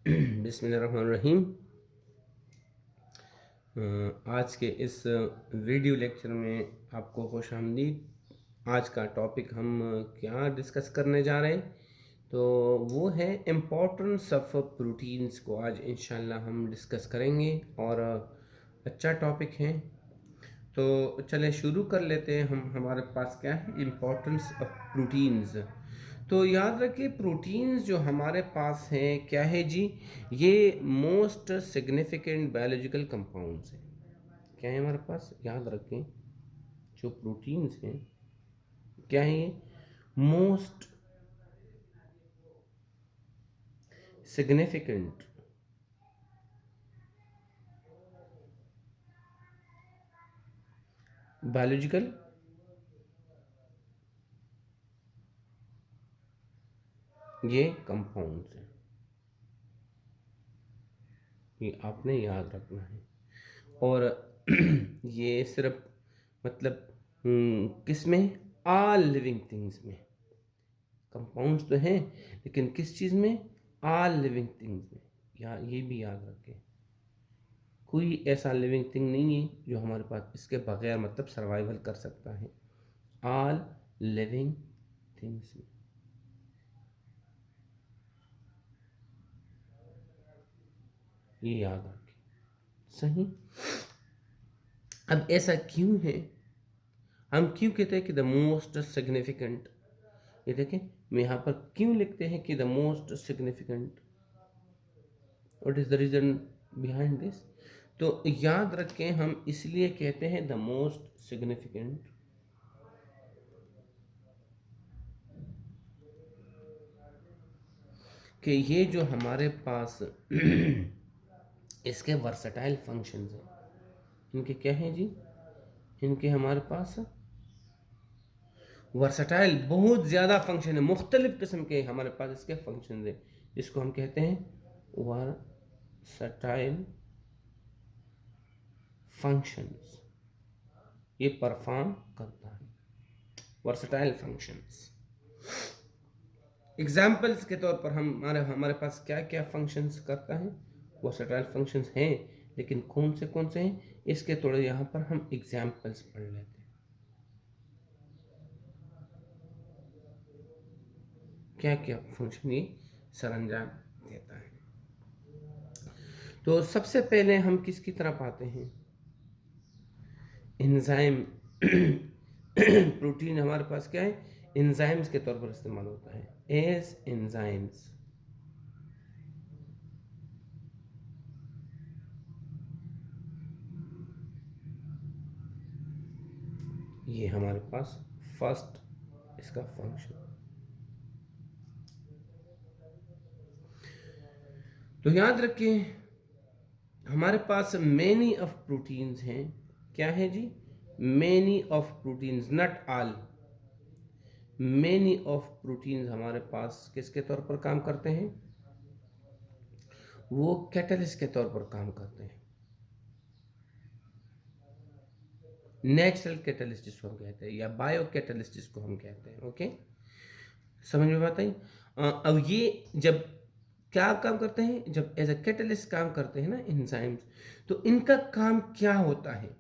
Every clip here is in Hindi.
बिस्मिल्लाहिर्रहमानिर्रहीम। आज के इस वीडियो लेक्चर में आपको खुशामदीद। आज का टॉपिक हम क्या डिस्कस करने जा रहे हैं, तो वो है इम्पोर्टेंस ऑफ प्रोटीन्स को आज इंशाल्लाह हम डिस्कस करेंगे और अच्छा टॉपिक है। तो चलें शुरू कर लेते हैं। हमारे पास क्या है, इम्पोर्टेंस ऑफ प्रोटीन्स। तो याद रखिए, प्रोटीन्स जो हमारे पास हैं क्या है जी, ये मोस्ट सिग्निफिकेंट बायोलॉजिकल कंपाउंड्स हैं। क्या है हमारे पास, याद रखें, जो प्रोटीन्स हैं क्या है, ये मोस्ट सिग्निफिकेंट बायोलॉजिकल ये कंपाउंड्स हैं। ये आपने याद रखना है। और ये सिर्फ मतलब किस में, ऑल लिविंग थिंग्स में कंपाउंड्स तो हैं, लेकिन किस चीज़ में, ऑल लिविंग थिंग्स में। या ये भी याद रखें, कोई ऐसा लिविंग थिंग नहीं है जो हमारे पास इसके बगैर मतलब सर्वाइवल कर सकता है। ऑल लिविंग थिंग्स में ये याद रखें। सही। अब ऐसा क्यों है, हम क्यों कहते हैं कि द मोस्ट सिग्निफिकेंट, ये देखें मैं यहाँ पर क्यों लिखते हैं कि the most significant, what is the reason behind this. तो याद रखें, हम इसलिए कहते हैं द मोस्ट सिग्निफिकेंट कि ये जो हमारे पास इसके वर्सटाइल फंक्शंस हैं। इनके क्या हैं जी, इनके हमारे पास वर्सटाइल बहुत ज़्यादा फंक्शन है, मुख्तलिफ किस्म के हमारे पास इसके फंक्शन हैं, जिसको हम कहते हैं वर्सटाइल फंक्शंस। ये परफॉर्म करता है वर्सटाइल फंक्शंस। एग्जाम्पल्स के तौर पर हमारे हमारे पास क्या क्या फंक्शंस करता है, वर्सटाइल फंक्शंस हैं, लेकिन कौन से हैं, इसके थोड़े यहाँ पर हम एग्जाम्पल्स पढ़ लेते हैं। क्या क्या फंक्शन ये सरंजाम देता है। तो सबसे पहले हम किसकी तरफ आते हैं, एंजाइम। प्रोटीन हमारे पास क्या है, एंजाइम्स के तौर पर इस्तेमाल होता है, एज एंजाइम्स। ये हमारे पास फर्स्ट इसका फंक्शन। तो याद रखें, हमारे पास मेनी ऑफ प्रोटीन्स हैं। क्या है जी, many of proteins, not all. Many of proteins हमारे पास किसके तौर पर काम करते हैं, वो कैटलिस्ट के तौर पर काम करते हैं, नेचुरल कैटलिस्ट जिसको हम कहते हैं, या बायो कैटलिस्ट जिसको हम कहते हैं। ओके, समझ में बात आई। अब ये जब क्या काम करते हैं, जब एज अ कैटलिस्ट काम करते हैं ना एंजाइम्स, तो इनका काम क्या होता है,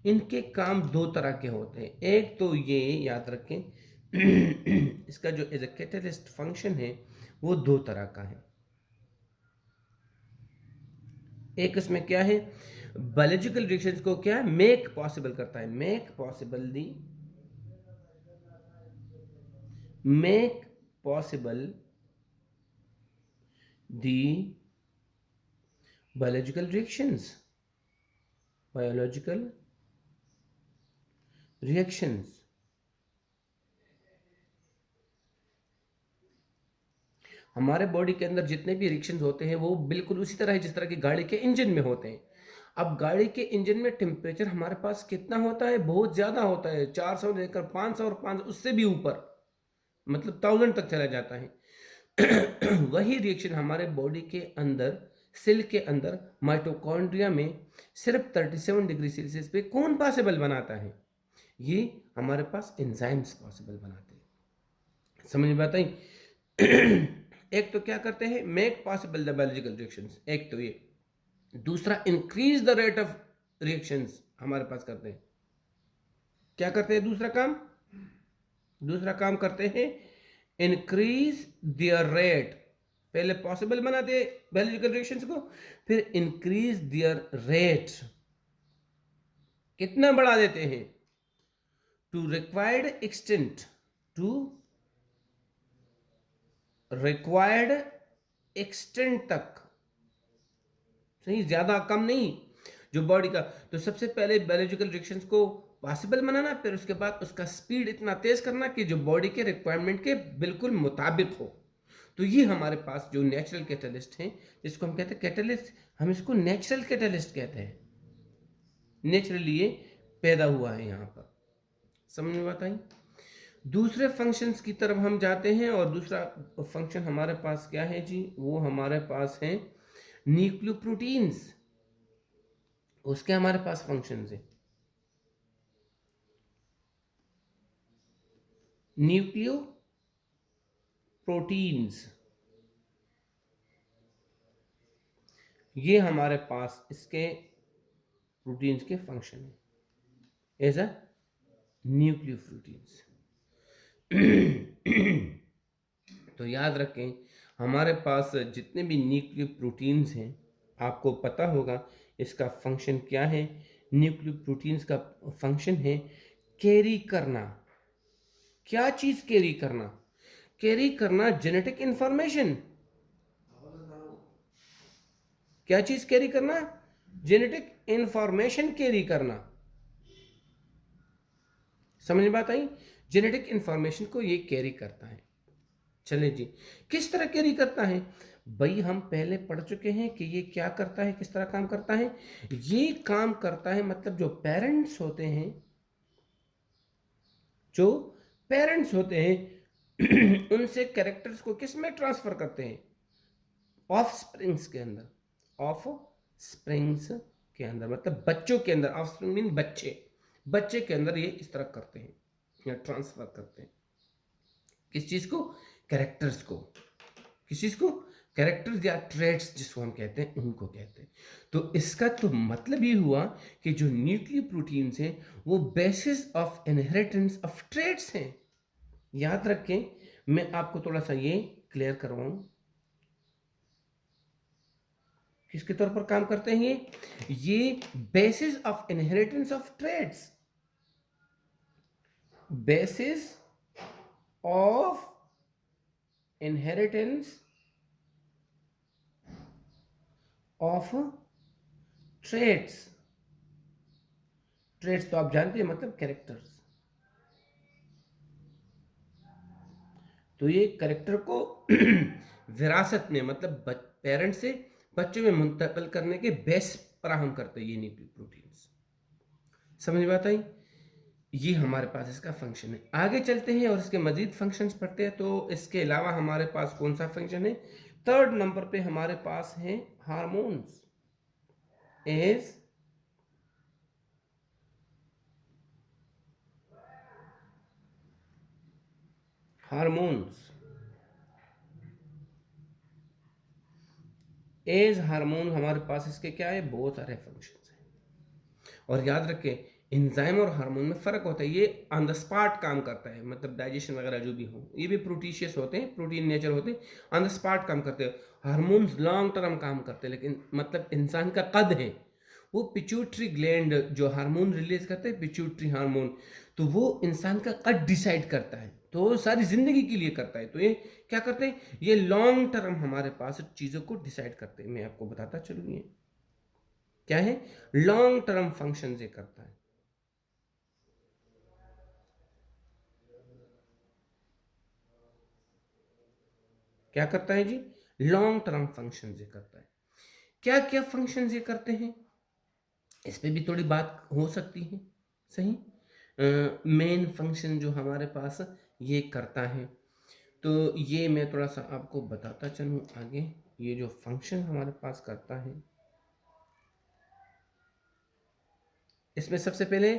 इनके काम दो तरह के होते हैं। एक तो ये याद रखें, इसका जो एज अ कैटलिस्ट फंक्शन है वो दो तरह का है। एक इसमें क्या है, बायोलॉजिकल रिएक्शंस को क्या है, मेक पॉसिबल करता है, make possible the biological reactions, biological reactions. हमारे बॉडी के अंदर जितने भी रिएक्शंस होते हैं वो बिल्कुल उसी तरह है जिस तरह की गाड़ी के इंजन में होते हैं। अब गाड़ी के इंजन में टेम्परेचर हमारे पास कितना होता है, बहुत ज़्यादा होता है, 400 लेकर 500 और 500 उससे भी ऊपर, मतलब 1000 तक चला जाता है। वही रिएक्शन हमारे बॉडी के अंदर, सेल के अंदर, माइटोकॉन्ड्रिया में सिर्फ 37 डिग्री सेल्सियस पे कौन पॉसिबल बनाता है, ये हमारे पास एंजाइम्स पॉसिबल बनाते हैं। समझ में बात आई। एक तो क्या करते हैं, make possible the biological reactions, एक तो ये। दूसरा, increase the rate of reactions हमारे पास करते हैं। क्या करते हैं दूसरा काम? दूसरा काम करते हैं इंक्रीज दियर रेट। पहले पॉसिबल बनाते बायोलॉजिकल रिएक्शंस को, फिर इंक्रीज दियर रेट, कितना बढ़ा देते हैं? To required extent, to required extent तक, सही, ज्यादा कम नहीं, जो बॉडी का। तो सबसे पहले बायोलॉजिकल रिएक्शंस को पॉसिबल बनाना, फिर उसके बाद उसका स्पीड इतना तेज करना कि जो बॉडी के रिक्वायरमेंट के बिल्कुल मुताबिक हो। तो ये हमारे पास जो नेचुरल कैटलिस्ट हैं, जिसको हम कहते हैं कैटलिस्ट, हम इसको नेचुरल कैटलिस्ट कहते हैं। नेचुरली ये पैदा हुआ है यहाँ पर। समझ में बात आई? दूसरे फंक्शंस की तरफ हम जाते हैं, और दूसरा फंक्शन हमारे पास क्या है जी? वो हमारे पास है न्यूक्लियोप्रोटीन्स। उसके हमारे पास फंक्शंस है। न्यूक्लियोप्रोटीन्स, ये हमारे पास इसके प्रोटीन्स के फंक्शन है एज अ न्यूक्लियोप्रोटीन्स। तो याद रखें, हमारे पास जितने भी न्यूक्लियोप्रोटीन्स हैं, आपको पता होगा इसका फंक्शन क्या है। न्यूक्लियोप्रोटीन्स का फंक्शन है कैरी करना। क्या चीज कैरी करना? कैरी करना जेनेटिक इंफॉर्मेशन। क्या चीज कैरी करना? जेनेटिक इंफॉर्मेशन कैरी करना। समझ में बात आई? जेनेटिक इंफॉर्मेशन को ये कैरी करता है। चले जी, किस तरह कैरी करता है? भाई हम पहले पढ़ चुके हैं कि ये क्या करता है, किस तरह काम करता है। ये काम करता है, मतलब जो पेरेंट्स होते हैं, जो पेरेंट्स होते हैं उनसे कैरेक्टर्स को किस में ट्रांसफर करते हैं? ऑफ स्प्रिंग्स के अंदर। ऑफ स्प्रिंग्स के अंदर मतलब बच्चों के अंदर। ऑफ स्प्रिंग मीन बच्चे, बच्चे के अंदर ये इस तरह करते हैं या ट्रांसफर करते हैं। किस चीज को? कैरेक्टर्स को। किस चीज को? कैरेक्टर्स या ट्रेड्स जिसको हम कहते हैं, उनको कहते हैं। तो इसका तो मतलब ये हुआ कि जो न्यूक्लियोप्रोटीन्स हैं वो basis of inheritance of traits हैं। याद रखें, मैं आपको थोड़ा सा ये क्लियर करवाऊं, किसके तौर पर काम करते हैं ये basis of inheritance of traits, basis of inheritance of traits. Traits तो आप जानते हैं, मतलब कैरेक्टर्स। तो ये कैरेक्टर को विरासत में, मतलब पेरेंट्स से बच्चों में मुंतकिल करने के बेस फराहम करते हैं ये न्यूक्लियोप्रोटीन्स। समझ में बात आई? ये हमारे पास इसका फंक्शन है। आगे चलते हैं और इसके मजीद फंक्शंस पढ़ते हैं। तो इसके अलावा हमारे पास कौन सा फंक्शन है? थर्ड नंबर पे हमारे पास है hormones. As hormones, as hormone हमारे पास इसके क्या है? बहुत सारे फंक्शंस हैं। और याद रखें, एंजाइम और हार्मोन में फ़र्क होता है। ये ऑन द स्पॉट काम करता है, मतलब डाइजेशन वगैरह जो भी हो, ये भी प्रोटीशियस होते हैं, प्रोटीन नेचर होते हैं, ऑन द स्पॉट काम करते हैं। हार्मोन्स लॉन्ग टर्म काम करते हैं। लेकिन मतलब इंसान का कद है, वो पिट्यूटरी ग्लैंड जो हार्मोन रिलीज करते हैं, पिट्यूटरी हार्मोन, तो वो इंसान का कद डिसाइड करता है। तो वो सारी जिंदगी के लिए करता है। तो ये क्या करते हैं? ये लॉन्ग टर्म हमारे पास चीज़ों को डिसाइड करते हैं। मैं आपको बताता चलूँ ये क्या है। लॉन्ग टर्म फंक्शन ये करता है। क्या करता है जी? लॉन्ग टर्म फंक्शन ये करता है। क्या क्या फंक्शन ये करते हैं, इस पे भी थोड़ी बात हो सकती है। सही, मेन फंक्शन जो हमारे पास ये करता है, तो ये मैं थोड़ा सा आपको बताता चलूँ आगे। ये जो फंक्शन हमारे पास करता है, इसमें सबसे पहले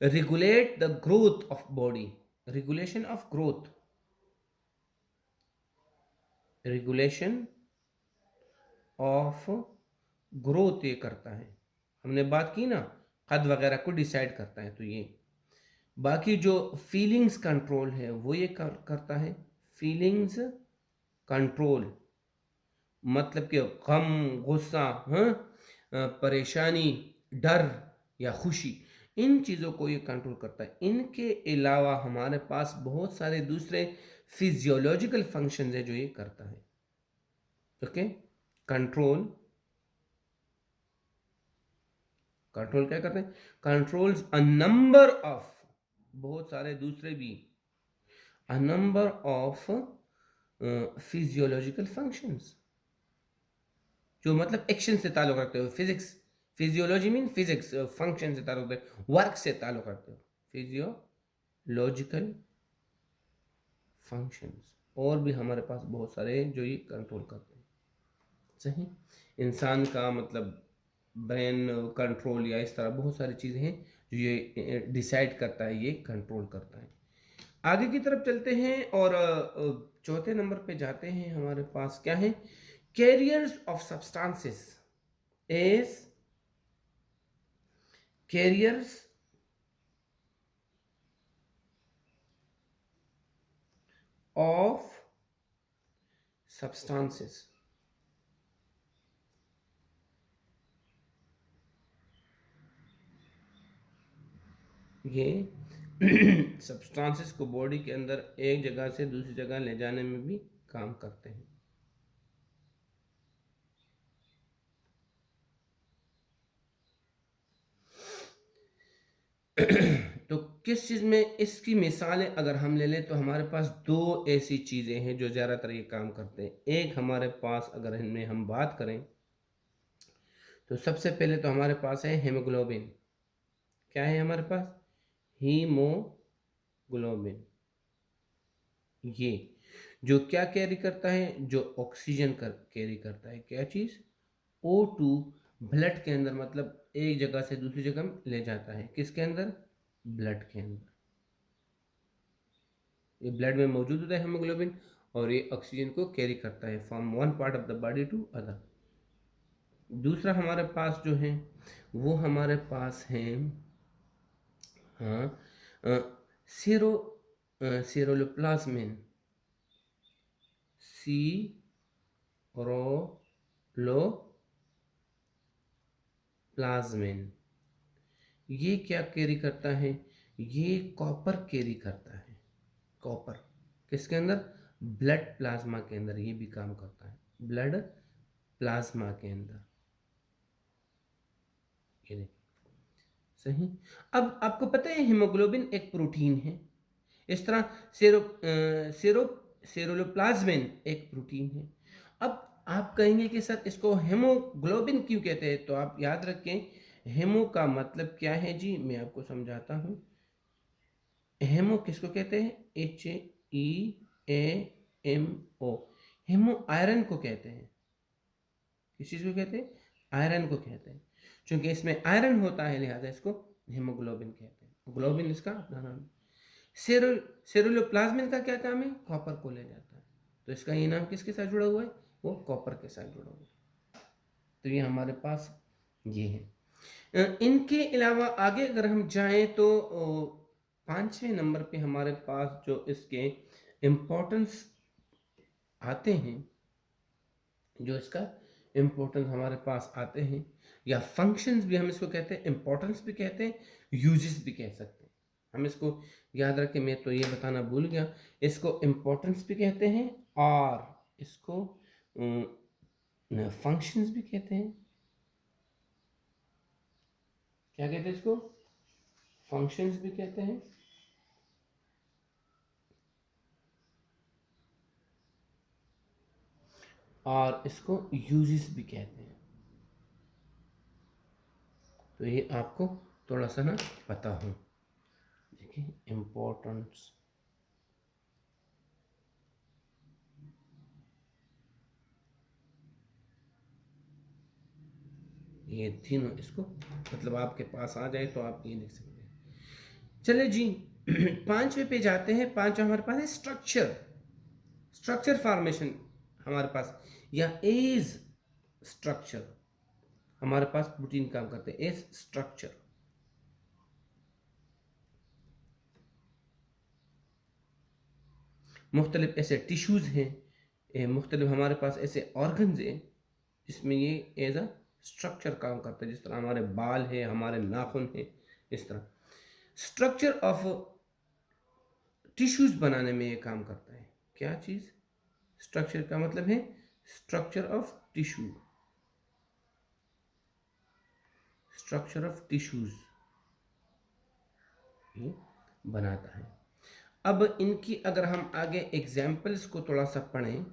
regulate the growth of body, regulation of growth, regulation of growth ये करता है। हमने बात की ना, कद वगैरह को डिसाइड करता है, तो ये बाकी जो फीलिंग्स कंट्रोल है वो ये करता है। फीलिंग्स कंट्रोल मतलब कि गम, गुस्सा, हाँ, परेशानी, डर या खुशी, इन चीज़ों को ये कंट्रोल करता है। इनके अलावा हमारे पास बहुत सारे दूसरे फिजियोलॉजिकल फंक्शंस है जो ये करता है। ओके, कंट्रोल, कंट्रोल क्या करते हैं? कंट्रोल्स अ नंबर ऑफ, बहुत सारे दूसरे भी, a number of physiological functions जो मतलब एक्शन से ताल्लुक़ रखते हो। Physics, physiology mean physics, function से ताल्लुक़ रखते हो, वर्क से ताल्लुक़ रखते हो, फिजियोलॉजिकल फंक्शंस। और भी हमारे पास बहुत सारे हैं जो ये कंट्रोल करते हैं। सही, इंसान का मतलब ब्रेन कंट्रोल या इस तरह बहुत सारी चीज़ें हैं जो ये डिसाइड करता है, ये कंट्रोल करता है। आगे की तरफ चलते हैं और चौथे नंबर पे जाते हैं। हमारे पास क्या है? Carriers of substances is carriers of substances. ये सब्सटेंसेस को बॉडी के अंदर एक जगह से दूसरी जगह ले जाने में भी काम करते हैं। तो किस चीज़ में इसकी मिसालें अगर हम ले लें तो हमारे पास दो ऐसी चीज़ें हैं जो ज़्यादातर ये काम करते हैं। एक हमारे पास अगर इनमें हम बात करें तो सबसे पहले तो हमारे पास है हेमोग्लोबिन। क्या है हमारे पास? हीमोग्लोबिन। ये जो क्या कैरी करता है? जो ऑक्सीजन कर कैरी करता है। क्या चीज़? O2 ब्लड के अंदर, मतलब एक जगह से दूसरी जगह ले जाता है। किसके अंदर? ब्लड के अंदर। ये ब्लड में मौजूद होता है हेमोग्लोबिन, और ये ऑक्सीजन को कैरी करता है from one part of the body to other. दूसरा हमारे पास जो है वो हमारे पास है, हाँ, सीरो सीरोप्लाज्मिन, सीरोप्लाज्मिन। ये क्या कैरी करता है? ये कॉपर कैरी करता है। कॉपर किसके अंदर? ब्लड प्लाज्मा के अंदर ये भी काम करता है, ब्लड प्लाज्मा के अंदर। ये देखिए, सही। अब आपको पता है हीमोग्लोबिन एक प्रोटीन है, इस तरह सेरो सेरोप्लाज्मिन एक प्रोटीन है। अब आप कहेंगे कि सर इसको हेमोग्लोबिन क्यों कहते हैं? तो आप याद रखें, हेमो का मतलब क्या है जी, मैं आपको समझाता हूँ। हेमो किसको कहते हैं? HEAMO। हेमो आयरन को कहते हैं। किस चीज़ को कहते हैं? आयरन को कहते हैं। चूंकि इसमें आयरन होता है लिहाजा इसको हेमोग्लोबिन कहते हैं। ग्लोबिन इसका अपना नाम है। सेरो सेरुलोप्लाज्मिन का क्या काम है? कॉपर को ले जाता है। तो इसका ये नाम किसके साथ जुड़ा हुआ है? वो कॉपर के साथ जुड़ा हुआ है। तो ये हमारे पास ये है। इनके अलावा आगे अगर हम जाएं तो पांचवें नंबर पे हमारे पास जो इसके इम्पोर्टेंस आते हैं, जो इसका इम्पोर्टेंस हमारे पास आते हैं, या फंक्शंस भी हम इसको कहते हैं, इम्पोर्टेंस भी कहते हैं, यूजेस भी कह सकते हैं। हम इसको याद रखें, मैं तो ये बताना भूल गया, इसको इम्पोर्टेंस भी कहते हैं और इसको फंक्शंस भी कहते हैं। क्या कहते हैं इसको? फंक्शंस भी कहते हैं और इसको यूजेस भी कहते हैं। तो ये आपको थोड़ा सा ना पता हो। देखिए, इम्पोर्टेंस, ये तीनों इसको मतलब आपके पास आ जाए तो आप ये लिख सकते हैं। चले जी, पांचवे पे जाते हैं। पांचवा हमारे पास है स्ट्रक्चर, स्ट्रक्चर फॉर्मेशन। हमारे पास, या एज स्ट्रक्चर, हमारे पास प्रोटीन काम करते हैं एज स्ट्रक्चर। मुख्तलिफ ऐसे टिश्यूज़ हैं, मुख्तलिफ हमारे पास ऐसे ऑर्गन्स हैं जिसमें ये एज अ स्ट्रक्चर काम करता है, जिस तरह हमारे बाल है, हमारे नाखून है, इस तरह स्ट्रक्चर ऑफ टिश्यूज़ बनाने में ये काम करता है। क्या चीज़? स्ट्रक्चर का मतलब है structure of tissue, structure of tissues ये बनाता है। अब इनकी अगर हम आगे एग्जाम्पल्स को थोड़ा सा पढ़ें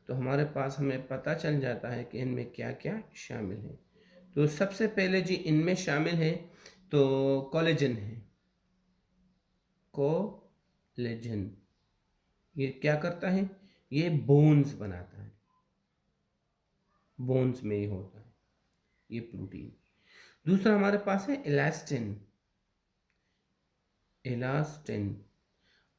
तो हमारे पास हमें पता चल जाता है कि इनमें क्या क्या शामिल है। तो सबसे पहले जी इनमें शामिल है तो कोलेजन है। कोलेजन ये क्या करता है? ये बोन्स बनाता है, बोन्स में ये होता है ये प्रोटीन। दूसरा हमारे पास है इलास्टिन, इलास्टिन,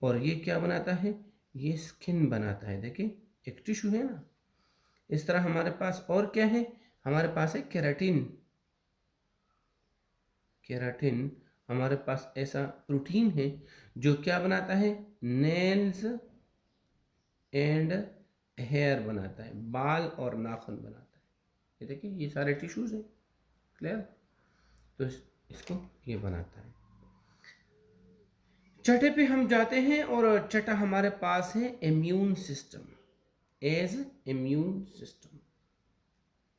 और ये क्या बनाता है? ये स्किन बनाता है। देखिए एक टिश्यू है ना, इस तरह हमारे पास और क्या है? हमारे पास है केराटिन। केराटिन हमारे पास ऐसा प्रोटीन है जो क्या बनाता है? नेल्स एंड हेयर बनाता है, बाल और नाखून बनाता है। ये देखिए ये सारे टिश्यूज हैं, क्लियर? तो इसको ये बनाता है। छठे पे हम जाते हैं और छठा हमारे पास है immune system. As immune system,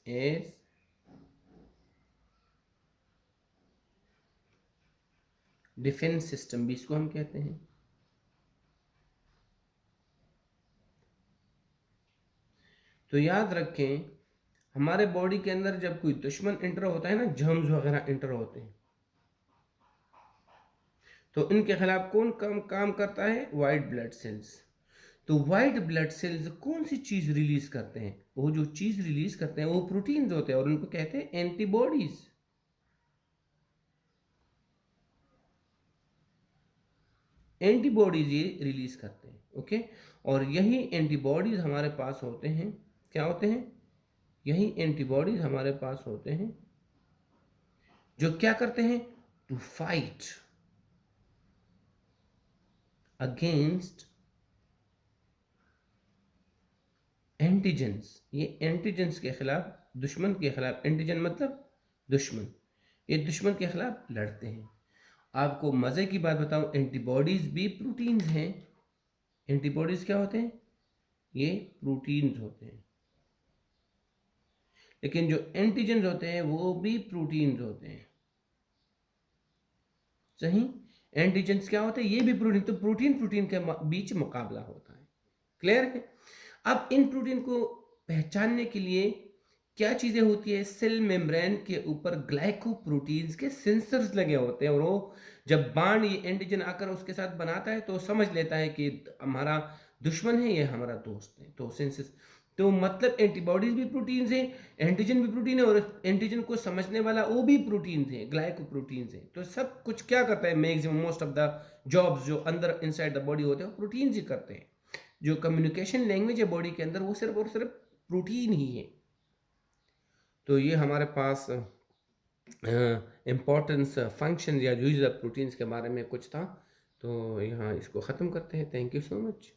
as defence system भी इसको हम कहते हैं। तो याद रखें हमारे बॉडी के अंदर जब कोई दुश्मन इंटर होता है ना, जर्म्स वगैरह इंटर होते हैं, तो इनके खिलाफ कौन काम करता है? White blood cells. तो वाइट ब्लड सेल्स कौन सी चीज रिलीज करते हैं? वो जो चीज रिलीज करते हैं वो प्रोटीन्स होते हैं और उनको कहते हैं एंटीबॉडीज। एंटीबॉडीज ये रिलीज करते हैं, ओके। और यही एंटीबॉडीज हमारे पास होते हैं, क्या होते हैं? यही एंटीबॉडीज हमारे पास होते हैं जो क्या करते हैं? To fight against antigens. ये एंटीजेंस के खिलाफ, दुश्मन के खिलाफ, एंटीजन मतलब दुश्मन, ये दुश्मन के खिलाफ लड़ते हैं। आपको मज़े की बात बताऊं, एंटीबॉडीज़ भी प्रोटीन्स हैं। एंटीबॉडीज़ क्या होते हैं? ये प्रोटीन्स होते हैं। लेकिन जो एंटीजन्स होते हैं वो भी प्रोटीन्स होते हैं, सही? एंटीजेंस क्या होते हैं? ये भी प्रोटीन। तो प्रोटीन प्रोटीन के बीच मुकाबला होता है, क्लियर है? अब इन प्रोटीन को पहचानने के लिए क्या चीज़ें होती है? सेल मेम्ब्रेन के ऊपर ग्लाइकोप्रोटीन्स के सेंसर्स लगे होते हैं और वो जब बाण ये एंटीजन आकर उसके साथ बनाता है तो समझ लेता है कि हमारा दुश्मन है, ये हमारा दोस्त है। तो सेंसस, तो मतलब एंटीबॉडीज भी प्रोटीन्स हैं, एंटीजन भी प्रोटीन है, और एंटीजन को समझने वाला वो भी प्रोटीन्स है, ग्लाइकोप्रोटीन्स है। तो सब कुछ क्या करता है? Maximum most of the jobs जो अंदर इनसाइड द बॉडी होते हैं वो प्रोटीन्स ही करते हैं। जो कम्युनिकेशन लैंग्वेज है बॉडी के अंदर वो सिर्फ और सिर्फ प्रोटीन ही है। तो ये हमारे पास इम्पोर्टेंस फंक्शन या यूज ऑफ प्रोटीन्स के बारे में कुछ था। तो यहाँ इसको ख़त्म करते हैं। Thank you so much.